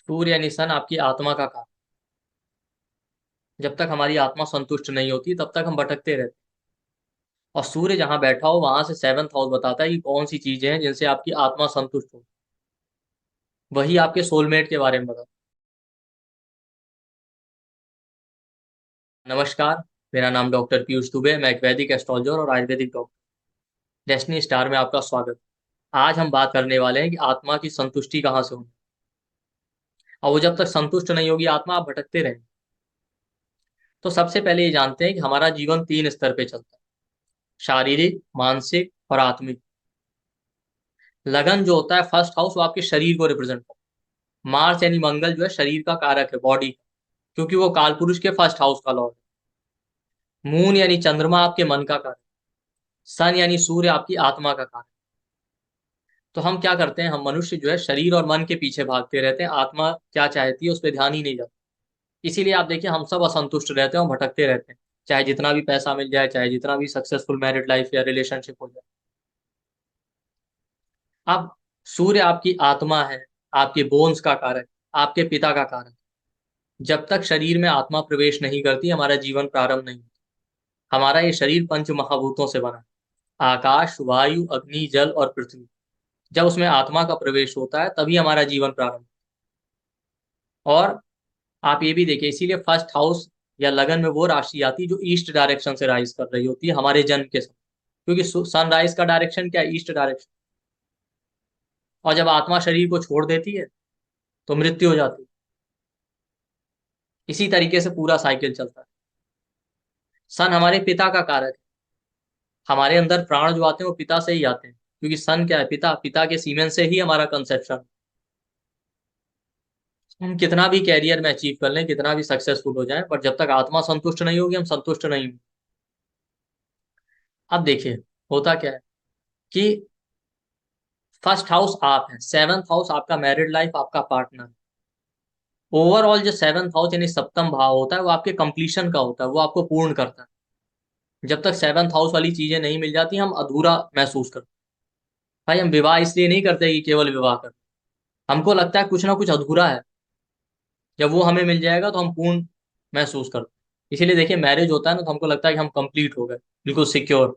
सूर्य यानी सन आपकी आत्मा का कारण। जब तक हमारी आत्मा संतुष्ट नहीं होती तब तक हम भटकते रहते हैं। और सूर्य जहां बैठा हो वहां से सेवंथ हाउस बताता है कि कौन सी चीजें हैं जिनसे आपकी आत्मा संतुष्ट हो। वही आपके सोलमेट के बारे में बताता है। नमस्कार, मेरा नाम डॉक्टर पीयूष दुबे है। मैं एक वैदिक एस्ट्रोलॉजर और आयुर्वेदिक डॉक्टर। डेस्टिनी स्टार में आपका स्वागत है। आज हम बात करने वाले हैं कि आत्मा की संतुष्टि कहाँ से होगी। और वो जब तक संतुष्ट नहीं होगी आत्मा, आप भटकते रहेंगे। तो सबसे पहले ये जानते हैं कि हमारा जीवन तीन स्तर पे चलता है: शारीरिक, मानसिक और आत्मिक। लगन जो होता है फर्स्ट हाउस, वो आपके शरीर को रिप्रेजेंट करता है। मार्स यानी मंगल जो है शरीर का कारक है, बॉडी का, क्योंकि वो कालपुरुष के फर्स्ट हाउस का लॉर्ड है। मून यानी चंद्रमा आपके मन का कारक। सन यानी सूर्य आपकी आत्मा का कारक। तो हम क्या करते हैं, हम मनुष्य जो है शरीर और मन के पीछे भागते रहते हैं, आत्मा क्या चाहती है उस पर ध्यान ही नहीं जाता। इसीलिए आप देखिए हम सब असंतुष्ट रहते हैं और भटकते रहते हैं, चाहे जितना भी पैसा मिल जाए, चाहे जितना भी सक्सेसफुल मैरिड लाइफ या रिलेशनशिप हो जाए। अब सूर्य आपकी आत्मा है, आपके बोन्स का कारक, आपके पिता का कारक। जब तक शरीर में आत्मा प्रवेश नहीं करती हमारा जीवन प्रारंभ नहीं होता। हमारा ये शरीर पंच महाभूतों से बना है: आकाश, वायु, अग्नि, जल और पृथ्वी। जब उसमें आत्मा का प्रवेश होता है तभी हमारा जीवन प्रारंभ। और आप ये भी देखिए, इसीलिए फर्स्ट हाउस या लगन में वो राशि आती है जो ईस्ट डायरेक्शन से राइज कर रही होती है हमारे जन्म के समय, क्योंकि सनराइज का डायरेक्शन क्या है, ईस्ट डायरेक्शन। और जब आत्मा शरीर को छोड़ देती है तो मृत्यु हो जाती है। इसी तरीके से पूरा साइकिल चलता है। सन हमारे पिता का कारक है। हमारे अंदर प्राण जो आते हैं वो पिता से ही आते हैं, क्योंकि सन क्या है, पिता। पिता के सीमेन से ही हमारा कंसेप्शन। हम कितना भी कैरियर में अचीव कर लें, कितना भी सक्सेसफुल हो जाए, पर जब तक आत्मा संतुष्ट नहीं होगी हम संतुष्ट नहीं होंगे। अब देखिए होता क्या है कि फर्स्ट हाउस आप है, सेवंथ हाउस आपका मैरिड लाइफ, आपका पार्टनर। ओवरऑल जो सेवंथ हाउस यानी सप्तम भाव होता है वो आपके कंप्लीशन का होता है, वो आपको पूर्ण करता है। जब तक सेवंथ हाउस वाली चीजें नहीं मिल जाती हम अधूरा महसूस करते हैं। भाई हम विवाह इसलिए नहीं करते कि केवल विवाह करते, हमको लगता है कुछ ना कुछ अधूरा है। जब वो हमें मिल जाएगा तो हम पूर्ण महसूस करते हैं। इसीलिए देखिए मैरिज होता है ना तो हमको लगता है कि हम कंप्लीट हो गए, बिल्कुल सिक्योर।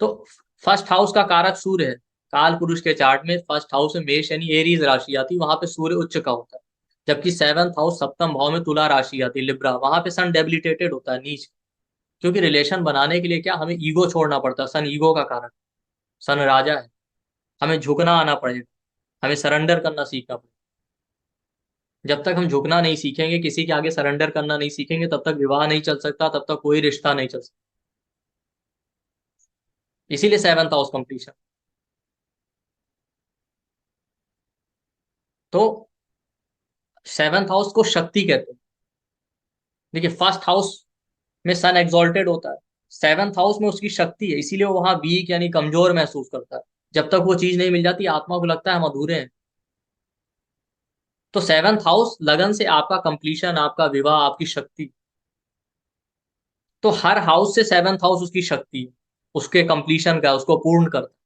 तो फर्स्ट हाउस का कारक सूर्य है। काल पुरुष के चार्ट में फर्स्ट हाउस में मेष यानी एरीज राशि आती है, वहां पे सूर्य उच्च का होता है। जबकि सेवंथ हाउस सप्तम भाव में तुला राशि आती है, लिब्रा, वहां पे सन डेबिलिटेटेड होता है, नीच। क्योंकि रिलेशन बनाने के लिए क्या, हमें ईगो छोड़ना पड़ता है, सन ईगो का कारक। सन राजा है, हमें झुकना आना पड़ेगा, हमें सरेंडर करना सीखना पड़ेगा। जब तक हम झुकना नहीं सीखेंगे, किसी के आगे सरेंडर करना नहीं सीखेंगे, तब तक विवाह नहीं चल सकता, तब तक कोई रिश्ता नहीं चल सकता। इसीलिए सेवंथ हाउस कंप्लीशन। तो सेवंथ हाउस को शक्ति कहते हैं। देखिए फर्स्ट हाउस में सन एग्जॉल्टेड होता है, सेवंथ हाउस में उसकी शक्ति है, इसीलिए वो वहां वीक यानी कमजोर महसूस करता है। जब तक वो चीज नहीं मिल जाती आत्मा को लगता है हम अधूरे हैं। तो सेवंथ हाउस लगन से आपका कंप्लीशन, आपका विवाह, आपकी शक्ति। तो हर हाउस से सेवंथ हाउस उसकी शक्ति है, उसके कंप्लीशन का, उसको पूर्ण करता है।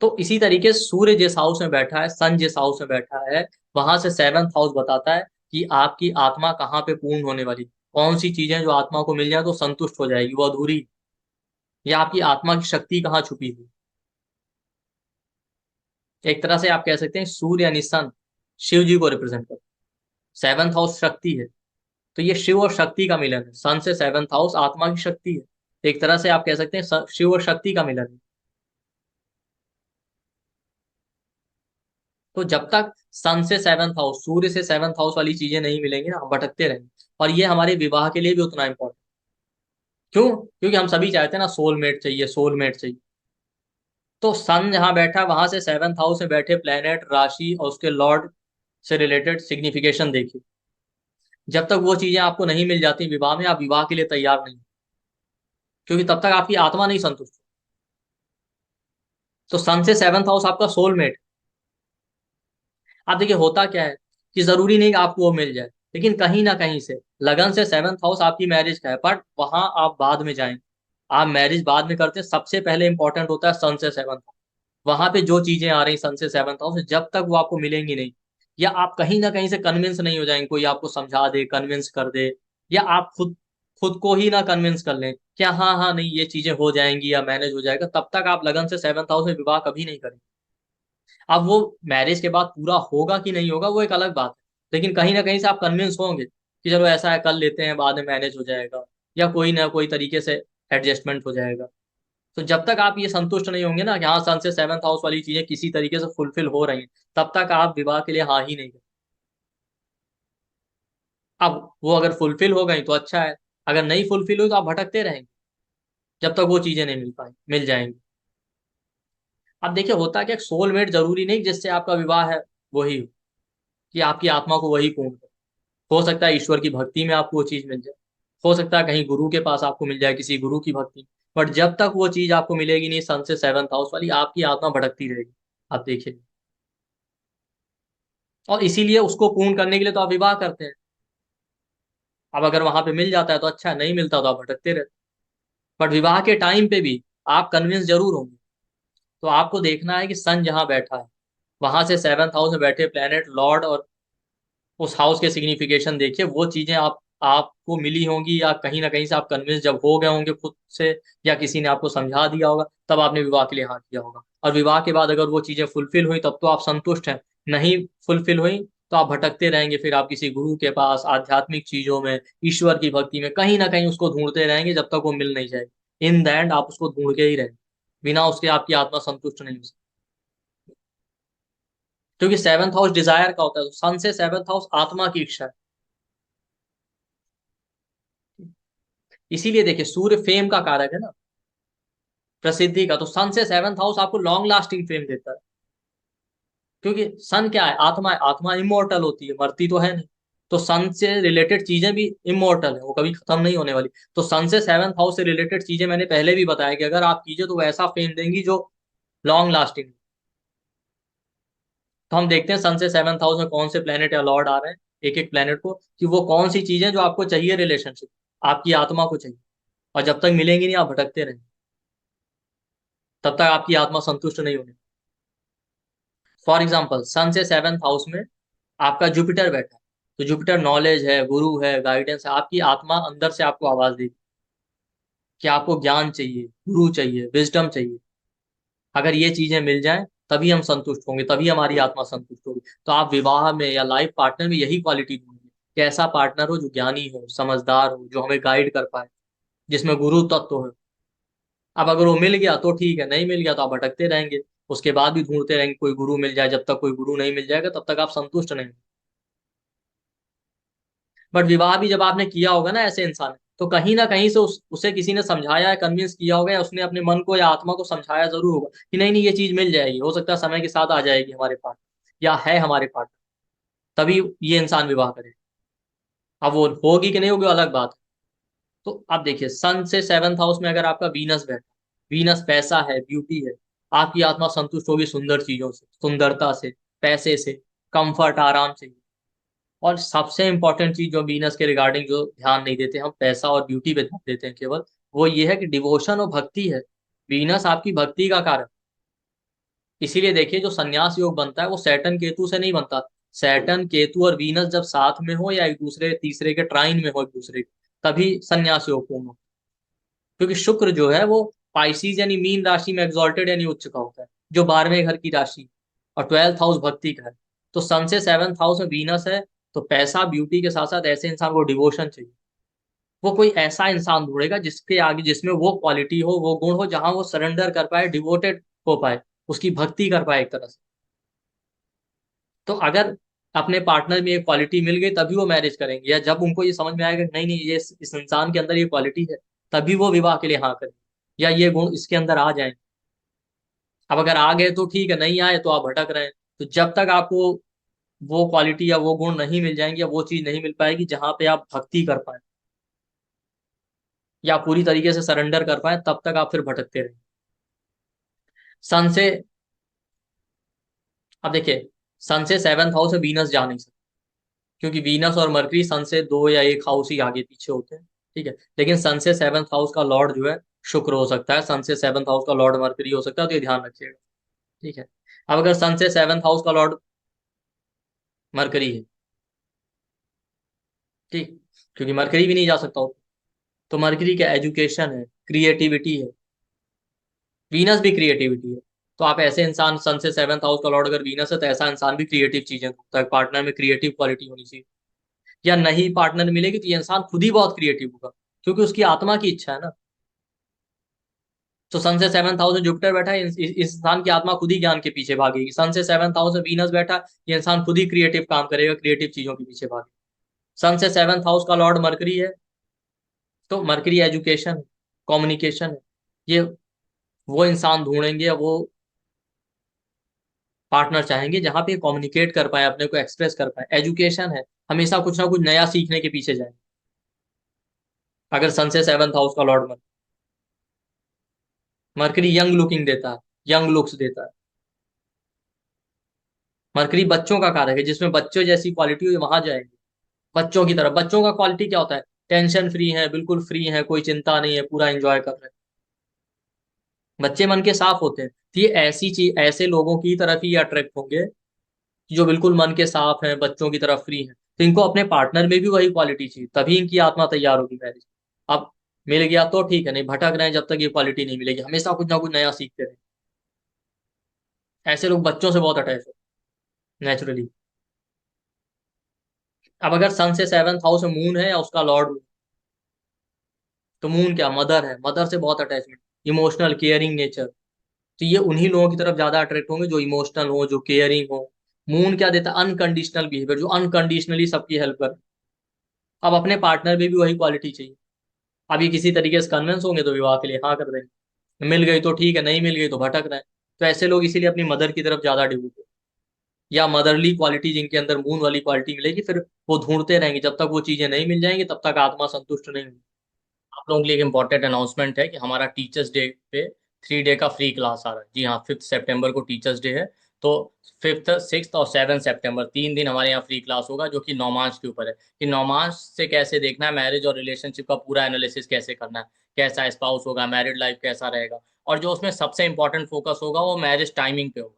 तो इसी तरीके से सूर्य जिस हाउस में बैठा है, सन जिस हाउस में बैठा है, वहां से सेवंथ हाउस बताता है कि आपकी आत्मा कहाँ पे पूर्ण होने वाली, कौन सी चीजें जो आत्मा को मिल जाए तो संतुष्ट हो जाएगी, वो अधूरी, या आपकी आत्मा की शक्ति कहाँ छुपी हुई। एक तरह से आप कह सकते हैं सूर्य यानी सन शिव जी को रिप्रेजेंट करता है, सेवंथ हाउस शक्ति है। तो ये शिव और शक्ति का मिलन है, सन से सेवंथ हाउस आत्मा की शक्ति है। एक तरह से आप कह सकते हैं शिव और शक्ति का मिलन है। तो जब तक सन से सेवंथ हाउस, सूर्य से सेवंथ हाउस वाली चीजें नहीं मिलेंगी ना, हम भटकते रहेंगे। और ये हमारे विवाह के लिए भी उतना इंपॉर्टेंट। क्यों? क्योंकि हम सभी चाहते हैं ना, सोलमेट चाहिए, सोलमेट चाहिए। तो सन जहां बैठा है वहां से सेवंथ हाउस में बैठे प्लेनेट, राशि और उसके लॉर्ड से रिलेटेड सिग्निफिकेशन देखिए। जब तक वो चीजें आपको नहीं मिल जाती विवाह में, आप विवाह के लिए तैयार नहीं, क्योंकि तब तक आपकी आत्मा नहीं संतुष्ट। तो सन से सेवंथ हाउस आपका सोलमेट। आप देखिए होता क्या है कि जरूरी नहीं कि आपको वो मिल जाए, लेकिन कहीं ना कहीं से लगन से सेवंथ हाउस आपकी मैरिज का है, बट वहां आप बाद में जाएं। आप मैरिज बाद में करते हैं, सबसे पहले इंपॉर्टेंट होता है सन से सेवंथ हाउस। वहां पे जो चीजें आ रही सन से सेवन्थ हाउस, जब तक वो आपको मिलेंगी नहीं, या आप कहीं ना कहीं से कन्विंस नहीं हो जाएंगे, कोई आपको समझा दे, कन्विंस कर दे, या आप खुद खुद को ही ना कन्विंस कर लें क्या हाँ हाँ नहीं ये चीजें हो जाएंगी या मैनेज हो जाएगा, तब तक आप लगन से सेवन्थ हाउस में विवाह कभी नहीं करें। अब वो मैरिज के बाद पूरा होगा कि नहीं होगा वो एक अलग बात है, लेकिन कहीं ना कहीं से आप कन्विंस होंगे कि चलो ऐसा है कर लेते हैं, बाद में मैनेज हो जाएगा, या कोई ना कोई तरीके से एडजस्टमेंट हो जाएगा। तो जब तक आप ये संतुष्ट नहीं होंगे ना कि हाँ सन से सेवन्थ हाउस वाली चीजें किसी तरीके से फुलफिल हो रही हैं, तब तक आप विवाह के लिए हाँ ही नहीं करें। अब वो अगर फुलफिल हो गई तो अच्छा है, अगर नहीं फुलफिल हुई तो आप भटकते रहेंगे जब तक वो चीजें नहीं मिल पाए, मिल जाएंगी। अब देखिए होता है कि सोलमेट जरूरी नहीं जिससे आपका विवाह है वही हो, कि आपकी आत्मा को वही पूर्ण करे। हो सकता है ईश्वर की भक्ति में आपको वो चीज मिल जाए, हो सकता है कहीं गुरु के पास आपको मिल जाए, किसी गुरु की भक्ति। बट जब तक वो चीज आपको मिलेगी नहीं सन से सेवन्थ हाउस वाली, आपकी आत्मा भटकती रहेगी। आप देखिए, और इसीलिए उसको पूर्ण करने के लिए तो आप विवाह करते हैं। अब अगर वहां पे मिल जाता है तो अच्छा है, नहीं मिलता तो आप भटकते रहते। बट विवाह के टाइम पे भी आप कन्विंस जरूर होंगे। तो आपको देखना है कि सन जहां बैठा है, वहां से सेवन्थ हाउस में बैठे प्लेनेट लॉर्ड, और उस हाउस के सिग्निफिकेशन देखिए, वो चीजें आप आपको मिली होंगी, या कहीं ना कहीं से आप कन्विंस जब हो गए होंगे खुद से, या किसी ने आपको समझा दिया होगा, तब आपने विवाह के लिए हाँ किया होगा। और विवाह के बाद अगर वो चीजें फुलफिल हुई तब तो आप संतुष्ट हैं, नहीं फुलफिल हुई तो आप भटकते रहेंगे, फिर आप किसी गुरु के पास, आध्यात्मिक चीजों में, ईश्वर की भक्ति में कहीं ना कहीं उसको ढूंढते रहेंगे जब तक वो मिल नहीं जाए। इन द एंड आप उसको ढूंढ के ही रहेंगे, बिना उसके आपकी आत्मा संतुष्ट नहीं हो सकती। क्योंकि सेवन्थ हाउस डिजायर का होता है, तो सन से सेवन्थ हाउस आत्मा की इच्छा है। इसीलिए देखिए सूर्य फेम का कारक है ना, प्रसिद्धि का। तो सन से सेवन्थ हाउस आपको लॉन्ग लास्टिंग फेम देता है, क्योंकि सन क्या है, आत्मा है, आत्मा इमोर्टल होती है, मरती तो है नहीं। तो सन से रिलेटेड चीजें भी इमोर्टल है, वो कभी खत्म नहीं होने वाली। तो सन से सेवन्थ हाउस से रिलेटेड चीजें मैंने पहले भी बताया कि अगर आप कीजिए तो वो ऐसा फेम देंगी जो लॉन्ग लास्टिंग। तो हम देखते हैं सन से सेवन्थ हाउस में कौन से प्लेनेट या लॉर्ड आ रहे हैं, एक एक प्लेनेट को, कि वो कौन सी चीजें जो आपको चाहिए रिलेशनशिप, आपकी आत्मा को चाहिए। और जब तक मिलेंगी नहीं आप भटकते रहेंगे, तब तक आपकी आत्मा संतुष्ट नहीं होगी। फॉर एग्जाम्पल सन से सेवन्थ हाउस में आपका जुपिटर बैठा है, तो जुपिटर नॉलेज है, गुरु है, गाइडेंस है। आपकी आत्मा अंदर से आपको आवाज देगी कि आपको ज्ञान चाहिए, गुरु चाहिए, विजडम चाहिए। अगर ये चीजें मिल जाएं तभी हम संतुष्ट होंगे, तभी हमारी आत्मा संतुष्ट होगी। तो आप विवाह में या लाइफ पार्टनर में यही क्वालिटी ढूंढिए कि ऐसा पार्टनर हो जो ज्ञानी हो, समझदार हो, जो हमें गाइड कर पाए, जिसमें गुरु तत्व हो। अब अगर वो मिल गया तो ठीक है, नहीं मिल गया तो आप भटकते रहेंगे, उसके बाद भी ढूंढते रहेंगे कोई गुरु मिल जाए। जब तक कोई गुरु नहीं मिल जाएगा तब तक आप संतुष्ट नहीं। बट विवाह भी जब आपने किया होगा ना ऐसे इंसान, तो कहीं ना कहीं से उसे किसी ने समझाया है, कन्विंस किया होगा, या उसने अपने मन को या आत्मा को समझाया जरूर होगा कि नहीं नहीं ये चीज मिल जाएगी, हो सकता है समय के साथ आ जाएगी हमारे पास, या है हमारे पास, तभी ये इंसान विवाह करे। अब वो होगी कि नहीं होगी वो अलग बात है। तो आप देखिए सन से सेवन्थ हाउस में अगर आपका वीनस बैठा, वीनस पैसा है, ब्यूटी है, आपकी आत्मा संतुष्ट होगी सुंदर चीजों से, सुंदरता से, पैसे से, कंफर्ट, आराम से। और सबसे इंपॉर्टेंट चीज जो वीनस के रिगार्डिंग जो ध्यान नहीं देते हम, पैसा और ब्यूटी पे ध्यान देते हैं केवल, वो ये है कि डिवोशन और भक्ति है। वीनस आपकी भक्ति का कारण। इसीलिए देखिए जो संन्यास योग बनता है वो सैटर्न केतु से नहीं बनता। सैटर्न केतु और वीनस जब साथ में हो, या एक दूसरे तीसरे के ट्राइन में हो एक दूसरे के, तभी संन्यास योग पूर्ण हो। क्योंकि शुक्र जो है वो पाइसिस यानी मीन राशि में एग्जॉल्टेड यानी उच्च का होता है, जो 12वें घर की राशि, और ट्वेल्थ हाउस भक्ति का है। तो सन से सेवन्थ हाउस में वीनस है, तो पैसा ब्यूटी के साथ साथ ऐसे इंसान को डिवोशन चाहिए। वो कोई ऐसा इंसान ढूंढेगा जिसके आगे, जिसमें वो क्वालिटी हो, वो गुण हो, जहां वो सरेंडर कर पाए, डिवोटेड हो पाए, उसकी भक्ति कर पाए एक तरह से। तो अगर अपने पार्टनर में ये क्वालिटी मिल गई तभी वो मैरिज करेंगे, या जब उनको ये समझ में आएगा कि नहीं नहीं ये इस इंसान के अंदर ये क्वालिटी है, तभी वो विवाह के लिए हाँ करेंगे, या ये गुण इसके अंदर आ जाए। अब अगर आ गए तो ठीक है, नहीं आए तो आप भटक रहे हैं। तो जब तक आपको वो क्वालिटी या वो गुण नहीं मिल जाएंगे, या वो चीज नहीं मिल पाएगी जहां पे आप भक्ति कर पाए, या पूरी तरीके से सरेंडर कर पाए, तब तक आप फिर भटकते रहेंगे। सन से, अब देखिए सन से सेवन्थ हाउस में वीनस जा नहीं सकता, क्योंकि वीनस और मरकरी सन से दो या एक हाउस ही आगे पीछे होते हैं। ठीक है, लेकिन सन से सेवन्थ हाउस का लॉर्ड जो है शुक्र हो सकता है, सन से सेवन्थ हाउस का लॉर्ड मरकरी हो सकता है, तो ये ध्यान रखिएगा। ठीक है। अब अगर सन से सेवंथ हाउस का लॉर्ड मरकरी है, ठीक, क्योंकि मरकरी भी नहीं जा सकता हो, तो मरकरी क्या, एजुकेशन है, क्रिएटिविटी है, वीनस भी क्रिएटिविटी है। तो आप ऐसे इंसान, सन से सेवंथ हाउस का लॉर्ड अगर वीनस है, तो ऐसा इंसान भी क्रिएटिव चीजें करता है, पार्टनर में क्रिएटिव क्वालिटी होनी चाहिए। या नहीं पार्टनर मिलेगी तो ये इंसान खुद ही बहुत क्रिएटिव होगा, क्योंकि उसकी आत्मा की इच्छा है ना। तो सन से सेवंथ हाउस में जुपिटर बैठा है, इस इंसान की आत्मा खुद ही ज्ञान के पीछे भागेगी। सन से सेवंथ हाउस में वीनस बैठा, ये इंसान खुद ही क्रिएटिव काम करेगा, क्रिएटिव चीजों के पीछे भागेगा। सन से सेवंथ हाउस का लॉर्ड मरकरी है, तो मरकरी एजुकेशन, कम्युनिकेशन है। ये वो इंसान ढूंढेंगे, वो पार्टनर चाहेंगे जहां पे कम्युनिकेट कर पाए, अपने को एक्सप्रेस कर पाए। एजुकेशन है, हमेशा कुछ ना कुछ नया सीखने के पीछे जाए। अगर सन से सेवंथ हाउस का लॉर्ड मरकरी यंग लुकिंग देता है, यंग लुक्स देता है। मरकरी बच्चों का कारक है, जिसमें बच्चों जैसी क्वालिटी हो वहां जाएंगे। बच्चों की तरफ, बच्चों का क्वालिटी क्या होता है, टेंशन फ्री है, बिल्कुल फ्री है, कोई चिंता नहीं है, पूरा एंजॉय कर रहे हैं। बच्चे मन के साफ होते हैं, तो ये ऐसी चीज, ऐसे लोगों की तरफ ही अट्रैक्ट होंगे जो बिल्कुल मन के साफ हैं, बच्चों की तरफ फ्री हैं। तो इनको अपने पार्टनर में भी वही क्वालिटी चाहिए, तभी इनकी आत्मा तैयार होगी मैरिज। अब मिल गया तो ठीक है, नहीं भटक रहे हैं, जब तक ये क्वालिटी नहीं मिलेगी, हमेशा कुछ ना कुछ नया सीखते रहे। ऐसे लोग बच्चों से बहुत अटैच हो, नेचुरली। अब अगर सन से सेवंथ हाउस में मून है या उसका लॉर्ड, तो मून क्या, मदर है, मदर से बहुत अटैचमेंट, इमोशनल केयरिंग नेचर। तो ये उन्हीं लोगों की तरफ ज्यादा अट्रैक्ट होंगे जो इमोशनल हो, जो केयरिंग हो। मून क्या देता है, अनकंडीशनल बिहेवियर, जो अनकंडीशनली सबकी हेल्प करे। अब अपने पार्टनर में भी वही क्वालिटी चाहिए। अब ये किसी तरीके से कन्विंस होंगे तो विवाह के लिए हाँ कर देंगे, मिल गई तो ठीक है, नहीं मिल गई तो भटक रहे हैं। तो ऐसे लोग इसीलिए अपनी मदर की तरफ ज्यादा डिवोट हो, या मदरली क्वालिटी जिनके अंदर मून वाली क्वालिटी मिलेगी, फिर वो ढूंढते रहेंगे, जब तक वो चीजें नहीं मिल जाएंगी तब तक आत्मा संतुष्ट नहीं होगी। आप लोगों के लिए एक इम्पॉर्टेंट अनाउंसमेंट है कि हमारा टीचर्स डे पे 3 डे का फ्री क्लास आ रहा है। जी हाँ, 5 सितंबर को टीचर्स डे है। तो 5, 6 और 7 सितंबर 3 दिन हमारे यहाँ फ्री क्लास होगा, जो कि नौमांश के ऊपर है, कि नौमांश से कैसे देखना है मैरिज और रिलेशनशिप का पूरा एनालिसिस कैसे करना है, कैसा स्पाउस होगा, मैरिड लाइफ कैसा रहेगा। और जो उसमें सबसे इंपॉर्टेंट फोकस होगा वो मैरिज टाइमिंग पे होगा।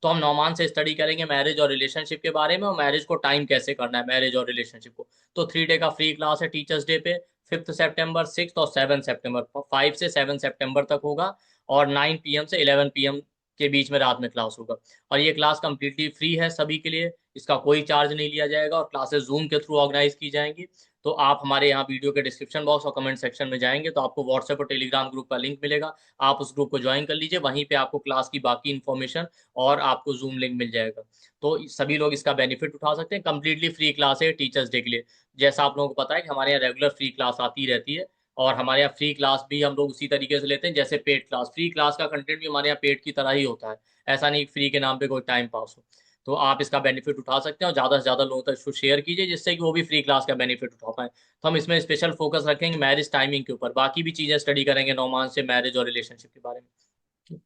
तो हम नौमान से स्टडी करेंगे मैरिज और रिलेशनशिप के बारे में, और मैरिज को टाइम कैसे करना है, मैरिज और रिलेशनशिप को। तो 3 डे का फ्री क्लास है टीचर्स डे पे, 5 सितंबर, 6 और 7 सितंबर, 5 से 7 सितंबर तक होगा। और 9 PM से 11 PM के बीच में रात में क्लास होगा। और ये क्लास कंप्लीटली फ्री है सभी के लिए, इसका कोई चार्ज नहीं लिया जाएगा, और क्लासेस जूम के थ्रू ऑर्गेनाइज की जाएंगी। तो आप हमारे यहाँ वीडियो के डिस्क्रिप्शन बॉक्स और कमेंट सेक्शन में जाएंगे तो आपको व्हाट्सएप और टेलीग्राम ग्रुप का लिंक मिलेगा। आप उस ग्रुप को ज्वाइन कर लीजिए, वहीं पे आपको क्लास की बाकी इन्फॉर्मेशन और आपको जूम लिंक मिल जाएगा। तो सभी लोग इसका बेनिफिट उठा सकते हैं, कंप्लीटली फ्री क्लास है टीचर्स डे के लिए। जैसा आप लोगों को पता है कि हमारे यहाँ रेगुलर फ्री क्लास आती रहती है, और हमारे यहाँ फ्री क्लास भी हम लोग उसी तरीके से लेते हैं जैसे पेड क्लास। फ्री क्लास का कंटेंट भी हमारे यहाँ पेड की तरह ही होता है, ऐसा नहीं फ्री के नाम पे कोई टाइम पास हो। तो आप इसका बेनिफिट उठा सकते हैं, और ज़्यादा से ज़्यादा लोगों तक इसको शेयर कीजिए, जिससे कि वो भी फ्री क्लास का बेनिफिट उठा पाए। तो हम इसमें स्पेशल फोकस रखेंगे मैरिज टाइमिंग के ऊपर, बाकी भी चीज़ें स्टडी करेंगे नौमान से मैरिज और रिलेशनशिप के बारे में।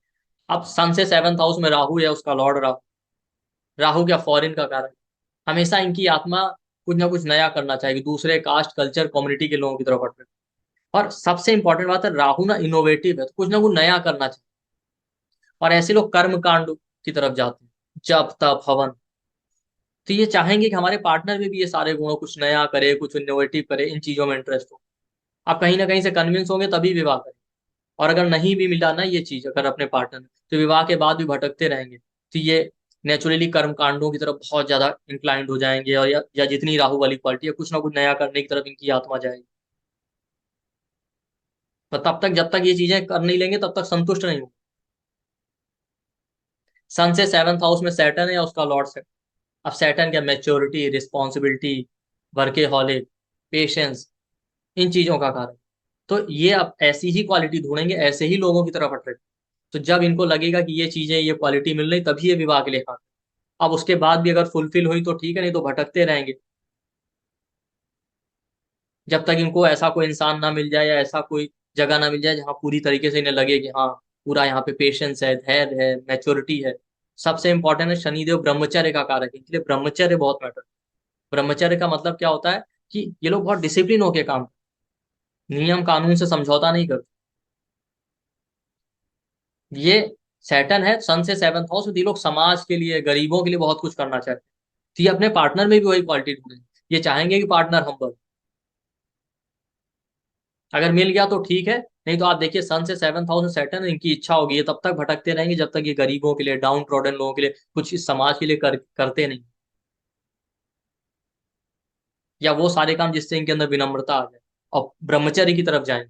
अब सन से सेवंथ हाउस में राहु है, उसका लॉर्ड राहु। राहु क्या, फॉरेन का कारण। हमेशा इनकी आत्मा कुछ ना कुछ नया करना चाहेगी, दूसरे कास्ट कल्चर कम्युनिटी के लोगों की तरफ हटकर। और सबसे इंपॉर्टेंट बात है, राहु ना इनोवेटिव है, तो कुछ ना कुछ नया करना चाहिए। और ऐसे लोग कर्म कांड की तरफ जाते हैं, जप तप हवन। तो ये चाहेंगे कि हमारे पार्टनर में भी ये सारे गुण हो, कुछ नया करे, कुछ इनोवेटिव करे, इन चीजों में इंटरेस्ट हो। आप कहीं ना कहीं से कन्विंस होंगे तभी विवाह करें। और अगर नहीं भी मिला ना ये चीज अगर अपने पार्टनर में, तो विवाह के बाद भी भटकते रहेंगे। तो ये नेचुरली कर्म कांडों की तरफ बहुत ज्यादा इंक्लाइंड हो जाएंगे, और या जितनी राहु वाली क्वालिटी है, कुछ ना कुछ नया करने की तरफ इनकी आत्मा जाएगी। तो तब तक, जब तक ये चीजें कर नहीं लेंगे, तब तक संतुष्ट नहीं हो। सन से सेवंथ हाउस में सैटर्न है या उसका लॉर्ड सेटर्न। अब सैटर्न क्या, मैच्योरिटी, रिस्पॉन्सिबिलिटी, वर्केहॉलिक, पेशेंस, इन चीजों का कारण। तो ये अब ऐसी ही क्वालिटी ढूंढेंगे, ऐसे ही लोगों की तरफ अट्रैक्ट। तो जब इनको लगेगा कि ये चीजें, ये क्वालिटी मिल रही, तभी ये विवाह के लिए हाँ। अब उसके बाद भी अगर फुलफिल हुई तो ठीक है, नहीं तो भटकते रहेंगे, जब तक इनको ऐसा कोई इंसान ना मिल जाए, या ऐसा कोई जगह ना मिल जाए जहाँ पूरी तरीके से इन्हें लगे कि हाँ, पूरा यहाँ पे पेशेंस है, धैर्य है, मैच्योरिटी है। सबसे इंपॉर्टेंट है, शनिदेव ब्रह्मचर्य का कारक है, इसलिए ब्रह्मचर्य बहुत मैटर। ब्रह्मचर्य का मतलब क्या होता है, कि ये लोग बहुत डिसिप्लिन होके काम, नियम कानून से समझौता नहीं करते। ये सैटर्न है सन से सेवंथ हाउस में, तो ये लोग समाज के लिए, गरीबों के लिए बहुत कुछ करना चाहते हैं। तो ये अपने पार्टनर में भी वही क्वालिटी ढूंढेंगे। ये चाहेंगे कि पार्टनर हम्बल, अगर मिल गया तो ठीक है, नहीं तो आप देखिए सन से सेवंथ हाउस में सैटर्न, इनकी इच्छा होगी ये तब तक भटकते रहेंगे जब तक ये गरीबों के लिए, डाउन ट्रॉडन लोगों के लिए कुछ इस समाज के लिए करते नहीं, या वो सारे काम जिससे इनके अंदर विनम्रता आ जाए और ब्रह्मचर्य की तरफ जाएं।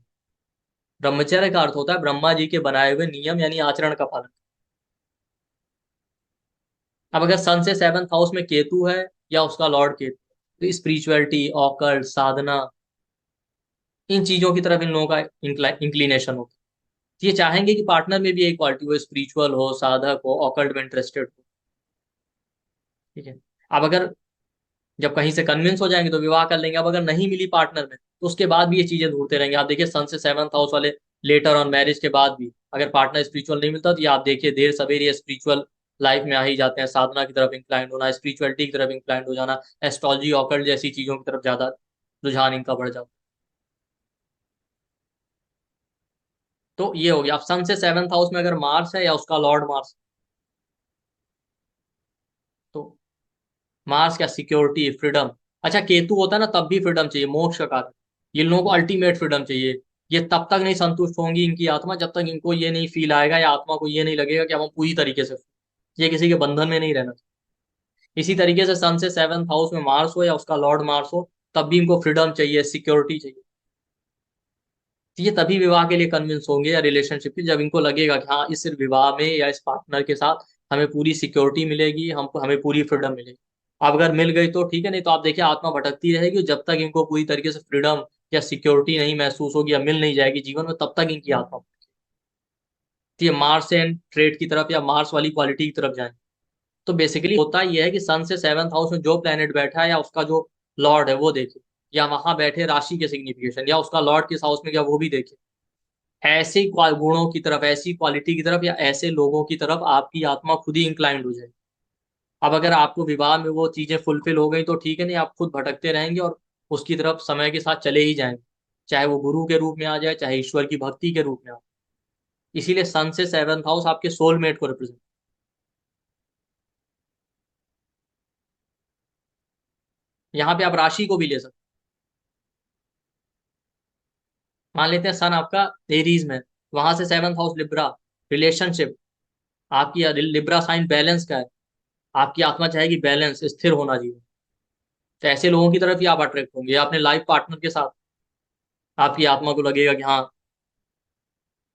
ब्रह्मचर्य का अर्थ होता है ब्रह्मा जी के बनाए हुए नियम यानी आचरण का पालन। अब अगर सन से सेवंथ हाउस में केतु है या उसका लॉर्ड केतु, तो स्पिरिचुअलिटी, ऑकल्ट, साधना, इन चीजों की तरफ इन लोगों का इंक्लिनेशन होता है। तो ये चाहेंगे कि पार्टनर में भी एक क्वालिटी हो, स्पिरिचुअल हो, साधक हो, ऑकल्ट में इंटरेस्टेड हो। ठीक है। अब अगर जब कहीं से कन्विंस हो जाएंगे तो विवाह कर लेंगे। अब अगर नहीं मिली पार्टनर में तो उसके बाद भी ये चीजें ढूंढते रहेंगे। आप देखिए सन से सेवंथ हाउस वाले लेटर ऑन मैरिज के बाद भी अगर पार्टनर स्पिरिचुअल नहीं मिलता तो ये आप देखिए देर सवेर ये स्पिरिचुअल लाइफ में आ ही जाते हैं। साधना की तरफ इंक्लाइंड होना, स्पिरिचुअलिटी की तरफ इंक्लाइंड हो जाना, एस्ट्रोलॉजी, ऑकल्ट जैसी चीजों की तरफ ज्यादा रुझान इनका बढ़ जाता है। तो ये हो गया। अब सन से सेवंथ हाउस में अगर मार्स है या उसका लॉर्ड मार्स, तो मार्स क्या, सिक्योरिटी, फ्रीडम। अच्छा केतु होता है ना तब भी फ्रीडम चाहिए, मोक्ष का कारण। ये लोगों को अल्टीमेट फ्रीडम चाहिए। ये तब तक नहीं संतुष्ट होंगी इनकी आत्मा जब तक इनको ये नहीं फील आएगा या आत्मा को ये नहीं लगेगा कि अब हम पूरी तरीके से, ये किसी के बंधन में नहीं रहना चाहिए। इसी तरीके से सन से सेवंथ हाउस में मार्स हो या उसका लॉर्ड मार्स हो, तब भी इनको फ्रीडम चाहिए, सिक्योरिटी चाहिए। तो ये तभी विवाह के लिए कन्विंस होंगे या रिलेशनशिप के, जब इनको लगेगा कि हाँ इस विवाह में या इस पार्टनर के साथ हमें पूरी सिक्योरिटी मिलेगी, हमको हमें पूरी फ्रीडम मिलेगी। अब अगर मिल गई तो ठीक है, नहीं तो आप देखिए आत्मा भटकती रहेगी, और जब तक इनको पूरी तरीके से फ्रीडम या सिक्योरिटी नहीं महसूस होगी या मिल नहीं जाएगी जीवन में, तब तक इनकी आत्मा भटकेगी। ये मार्स एंड ट्रेड की तरफ या मार्स वाली क्वालिटी की तरफ जाएंगे। तो बेसिकली होता यह है कि सन से सेवंथ हाउस में जो प्लेनेट बैठा है या उसका जो लॉर्ड है वो देखे, या वहां बैठे राशि के सिग्निफिकेशन, या उसका लॉर्ड किस हाउस में गया वो भी देखे। ऐसे गुणों की तरफ, ऐसी क्वालिटी की तरफ या ऐसे लोगों की तरफ आपकी आत्मा खुद ही इंक्लाइंड हो जाए। अब अगर आपको विवाह में वो चीजें फुलफिल हो गई तो ठीक है, नहीं आप खुद भटकते रहेंगे और उसकी तरफ समय के साथ चले ही जाएंगे, चाहे वो गुरु के रूप में आ जाए, चाहे ईश्वर की भक्ति के रूप में आ। इसीलिए सन से सेवंथ हाउस आपके सोलमेट को रिप्रेजेंट। यहाँ पे आप राशि को भी ले सकते हैं। मान लेते हैं सन आपका एरीज में, वहां से सेवंथ हाउस लिब्रा, रिलेशनशिप, आपकी लिब्रा साइन बैलेंस का है। आपकी आत्मा चाहेगी बैलेंस, स्थिर होना जीवन। तो ऐसे लोगों की तरफ ही आप अट्रैक्ट होंगे, अपने लाइफ पार्टनर के साथ आपकी आत्मा को लगेगा कि हाँ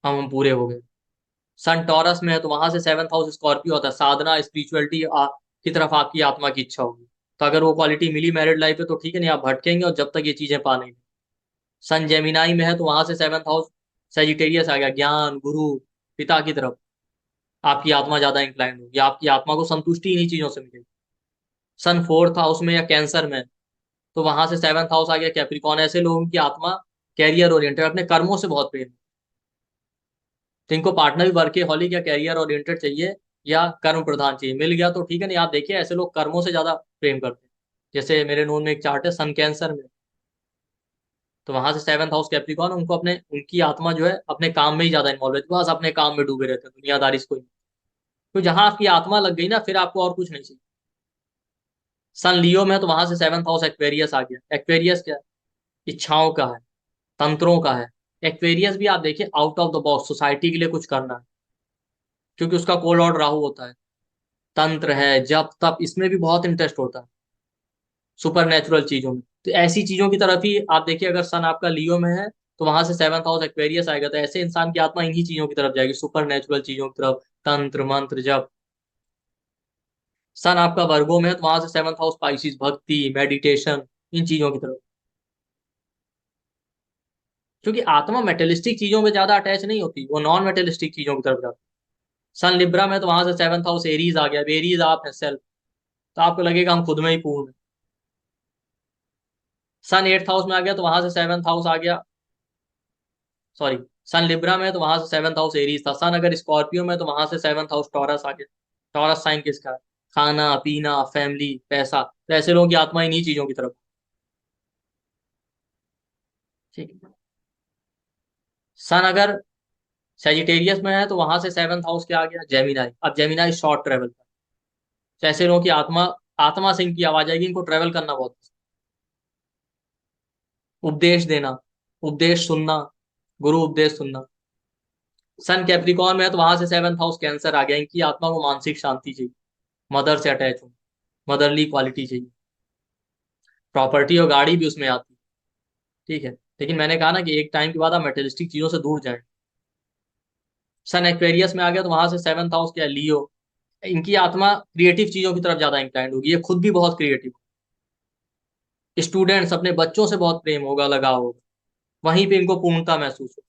हम पूरे हो गए। सन टॉरस में है तो वहां से सेवंथ हाउस स्कॉर्पियो होता है, साधना, स्पिरिचुअलिटी की तरफ आपकी आत्मा की इच्छा होगी। तो अगर वो क्वालिटी मिली मैरिड लाइफ में तो ठीक है, नहीं आप भटकेंगे और जब तक ये चीजें पा नहीं। सन जेमिनाई में है तो वहां से सेवंथ हाउस सेजिटेरियस आ गया, ज्ञान, गुरु, पिता की तरफ आपकी आत्मा ज्यादा इंक्लाइंड होगी, आपकी आत्मा को संतुष्टि इन्हीं चीजों से मिलेगी। सन फोर्थ हाउस में या कैंसर में, तो वहां से सेवंथ हाउस आ गया कैप्रिकॉन। ऐसे लोगों की आत्मा कैरियर ओरिएंटेड, अपने कर्मों से बहुत प्रेम। तो इनको पार्टनर भी वर्केहॉलिक या कैरियर ओरिएंटेड चाहिए या कर्म प्रधान चाहिए। मिल गया तो ठीक है, नहीं आप देखिए ऐसे लोग कर्मों से ज्यादा प्रेम करते हैं। जैसे मेरे नोन में एक चार्ट है सन कैंसर में, तो वहां से सेवंथ हाउस कैप्रिकॉन, उनको अपने, उनकी आत्मा जो है अपने काम में ही ज्यादा इन्वॉल्व है, बस अपने काम में डूबे रहते हैं, दुनियादारी से कोई नहीं। तो जहां आपकी आत्मा लग गई ना फिर आपको और कुछ नहीं चाहिए। सन लियो में है तो वहां से सेवंथ हाउस एक्वेरियस आ गया। एक्वेरियस क्या है, इच्छाओं का है, तंत्रों का है। एक्वेरियस भी आप देखिए out of the box, society के लिए कुछ करना है, क्योंकि उसका कोल लॉर्ड राहु होता है। तंत्र है, जप तप, इसमें भी बहुत इंटरेस्ट होता है, सुपर नेचुरल चीजों में। तो ऐसी चीजों की तरफ ही आप देखिए, अगर सन आपका लियो में है तो वहां से सेवंथ हाउस एक्वेरियस आएगा, तो ऐसे इंसान की आत्मा इन्हीं चीजों की तरफ जाएगी, सुपर नेचुरल चीजों की तरफ, तंत्र मंत्र जप। सन आपका वर्गो में है तो वहां से सेवंथ हाउस स्पाइसिस, भक्ति, मेडिटेशन, इन चीजों की तरफ। क्योंकि आत्मा मेटेलिस्टिक चीजों में ज्यादा अटैच नहीं होती, वो नॉन मेटेलिस्टिक चीजों की तरफ जाती है। सन लिब्रा में तो वहां से सेवंथ हाउस एरीज आ गया। एरीज आप है सेल्फ, तो आपको लगेगा हम खुद में ही पूर्ण हैं। सन एट्थ हाउस में आ गया तो वहां से सेवंथ हाउस आ गया, सॉरी, सन लिब्रा में तो वहां से सेवंथ हाउस एरीज था। सन अगर स्कॉर्पियो में तो वहां से सेवंथ हाउस टॉरस आ गया। टॉरस साइन किसका है, खाना पीना, फैमिली, पैसा। तो ऐसे लोगों की आत्मा इन्हीं चीजों की तरफ। ठीक है। सन अगर सेजिटेरियस में है तो वहां से सेवंथ हाउस क्या आ गया, जेमिनाई। अब जेमिनाई शॉर्ट ट्रेवल का, तो ऐसे लोगों की आत्मा, आत्मा से इनकी आवाज आएगी, इनको ट्रेवल करना बहुत पसंद। उपदेश देना, उपदेश सुनना, गुरु उपदेश सुनना। सन कैप्रिकॉर्न में है तो वहां से सेवंथ हाउस कैंसर आ गया, इनकी आत्मा को मानसिक शांति चाहिए, मदर से अटैच हो, मदरली क्वालिटी चाहिए। प्रॉपर्टी और गाड़ी भी उसमें आती है, ठीक है। लेकिन मैंने कहा ना कि एक टाइम के बाद आप मटेरियलिस्टिक चीजों से दूर जाएं। सन एक्वेरियस में आ गया तो वहां से सेवंथ हाउस क्या है, लियो। इनकी आत्मा क्रिएटिव चीजों की तरफ ज्यादा इंक्लाइंड होगी, ये खुद भी बहुत क्रिएटिव। स्टूडेंट्स, अपने बच्चों से बहुत प्रेम होगा, लगाव होगा, वहीं पे इनको पूर्णता महसूस हो,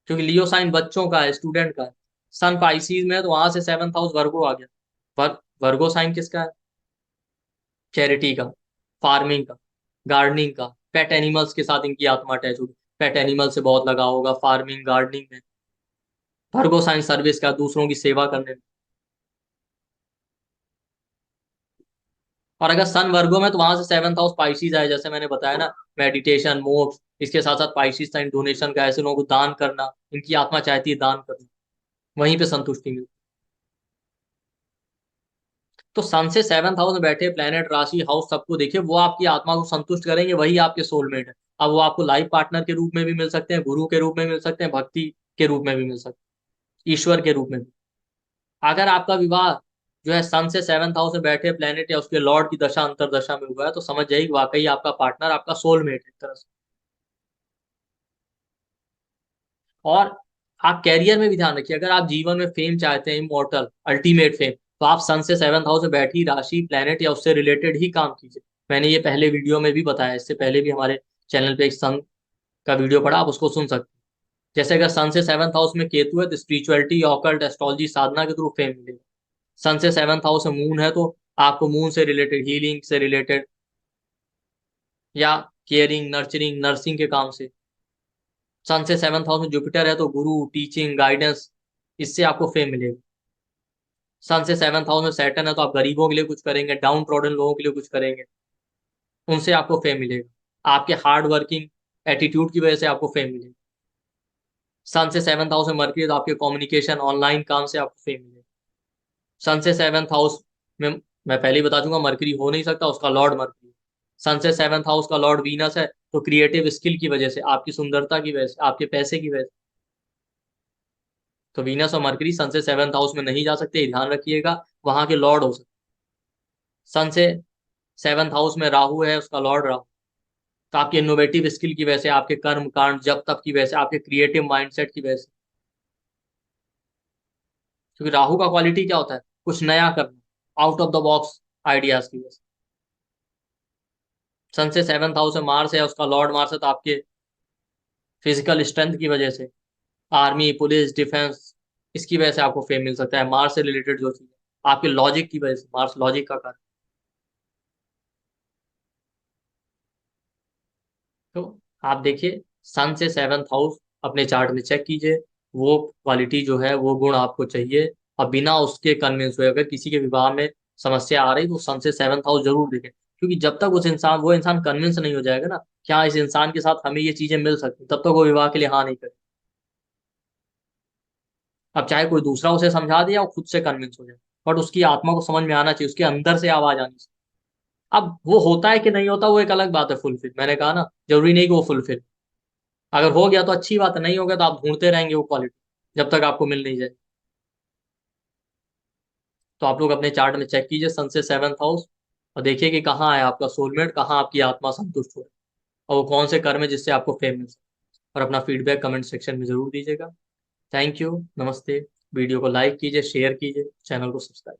क्योंकि लियो साइन बच्चों का है, स्टूडेंट का है। सन पाइसिस में है तो वहां से सेवंथ हाउस वर्गो आ गया। वर्गो साइन किसका है, चैरिटी का, फार्मिंग का, गार्डनिंग का, पेट एनिमल्स के साथ इनकी आत्मा अटैच होगी, पेट एनिमल से बहुत लगाव होगा, फार्मिंग गार्डनिंग में। वर्गो साइन सर्विस का, दूसरों की सेवा करने में। और अगर सन वर्गो में तो वहां से सेवंथ हाउस पाइसिस आए, जैसे मैंने बताया ना, मेडिटेशन, मोक्ष, इसके साथ साथ पाइसिस साइन डोनेशन का, ऐसे लोगों को दान करना, इनकी आत्मा चाहती है दान करना, वहीं पे संतुष्टि मिलती। तो सन से सेवंथ हाउस में बैठे प्लेनेट, राशि, हाउस, सबको देखिए, वो आपकी आत्मा को संतुष्ट करेंगे, वही आपके सोलमेट है। अब वो आपको लाइफ पार्टनर के रूप में भी मिल सकते हैं, गुरु के रूप में मिल सकते हैं, भक्ति के रूप में भी मिल सकते हैं, ईश्वर के रूप में भी। अगर आपका विवाह जो है सन से सेवंथ हाउस में बैठे प्लेनेट या उसके लॉर्ड की दशा अंतरदशा में हुआ है, तो समझ जाइए कि वाकई आपका पार्टनर आपका सोलमेट है एक तरह से। और आप कैरियर में भी ध्यान रखिए, अगर आप जीवन में फेम चाहते हैं, इमोर्टल अल्टीमेट फेम, तो आप सन से सेवंथ हाउस में बैठी राशि, प्लेनेट या उससे रिलेटेड ही काम कीजिए। मैंने ये पहले वीडियो में भी बताया, इससे पहले भी हमारे चैनल पे एक सन का वीडियो पड़ा, आप उसको सुन सकते हैं। जैसे अगर सन से सेवंथ हाउस में केतु है तो स्पिरिचुअलिटी, ऑकल्ट, एस्ट्रोलॉजी, साधना के थ्रू फेम मिलेगा। सन से सेवंथ हाउस में मून है तो आपको मून से रिलेटेड, हीलिंग से रिलेटेड, या केयरिंग, नर्चरिंग, नर्सिंग के काम से। सन से सेवंथ हाउस में जुपिटर है तो गुरु, टीचिंग, गाइडेंस, इससे आपको फेम मिलेगा। सन से सेवंथ हाउस में सैटर्न है तो आप गरीबों के लिए कुछ करेंगे, डाउन ट्रॉडन लोगों के लिए कुछ करेंगे, उनसे आपको फेम मिलेगा। आपके हार्ड वर्किंग एटीट्यूड की वजह से आपको फेम मिलेगा। सन से सेवंथ हाउस में मरकरी है तो आपके कम्युनिकेशन, ऑनलाइन काम से आपको फेम मिलेगा। सन से सेवंथ हाउस में, मैं पहले ही बता दूंगा, मरकरी हो नहीं सकता, उसका लॉर्ड मरकरी। सन से सेवंथ हाउस का लॉर्ड वीनस है, तो क्रिएटिव स्किल की वजह से, आपकी सुंदरता की वजह से, आपके पैसे की वजह से। तो वीनस और मरकरी सन से सेवंथ हाउस में नहीं जा सकते, ध्यान रखिएगा, वहां के लॉर्ड हो सकते। सन से सेवंथ हाउस में राहु है, उसका लॉर्ड राहु, तो आपके इनोवेटिव स्किल की वजह से, आपके कर्म कांड जप तप की वजह से, आपके क्रिएटिव माइंडसेट की वजह से। क्योंकि राहु का क्वालिटी क्या होता है, कुछ नया करना, out of the box ideas की वजह से। सन से सेवंथ हाउस में मार्स है, उसका लॉर्ड मार्स है, तो आपके फिजिकल स्ट्रेंथ की वजह से, आर्मी, पुलिस, डिफेंस, इसकी वजह से आपको फेम मिल सकता है, मार्स से रिलेटेड जो चीज है, आपके लॉजिक की वजह से, मार्स लॉजिक का कारण। तो आप देखिए, सन से सेवंथ हाउस अपने चार्ट में चेक कीजिए, वो क्वालिटी जो है, वो गुण आपको चाहिए। और बिना उसके कन्विंस हुए, अगर किसी के विवाह में समस्या आ रही तो सन से सेवंथ हाउस जरूर देखें, क्योंकि जब तक उस इंसान, वो इंसान कन्विंस नहीं हो जाएगा ना, क्या इस इंसान के साथ हमें ये चीजें मिल सकती, तब तक वो विवाह के लिए हाँ नहीं करे। अब चाहे कोई दूसरा उसे समझा दे या वो खुद से कन्विंस हो जाए, बट उसकी आत्मा को समझ में आना चाहिए, उसके अंदर से आवाज आनी चाहिए। अब वो होता है कि नहीं होता, वो एक अलग बात है, फुलफिल, मैंने कहा ना, जरूरी नहीं कि वो फुलफिल। अगर हो गया तो अच्छी बात है, नहीं हो गया तो आप ढूंढते रहेंगे वो क्वालिटी, जब तक आपको मिल नहीं जाए। तो आप लोग अपने चार्ट में चेक कीजिए सन से सेवंथ हाउस, और देखिए कि कहाँ है आपका सोलमेट, कहाँ आपकी आत्मा संतुष्ट हो, और वो कौन से कर्म है जिससे आपको फेम मिल सके। और अपना फीडबैक कमेंट सेक्शन में जरूर दीजिएगा। थैंक यू, नमस्ते। वीडियो को लाइक कीजिए, शेयर कीजिए, चैनल को सब्सक्राइब।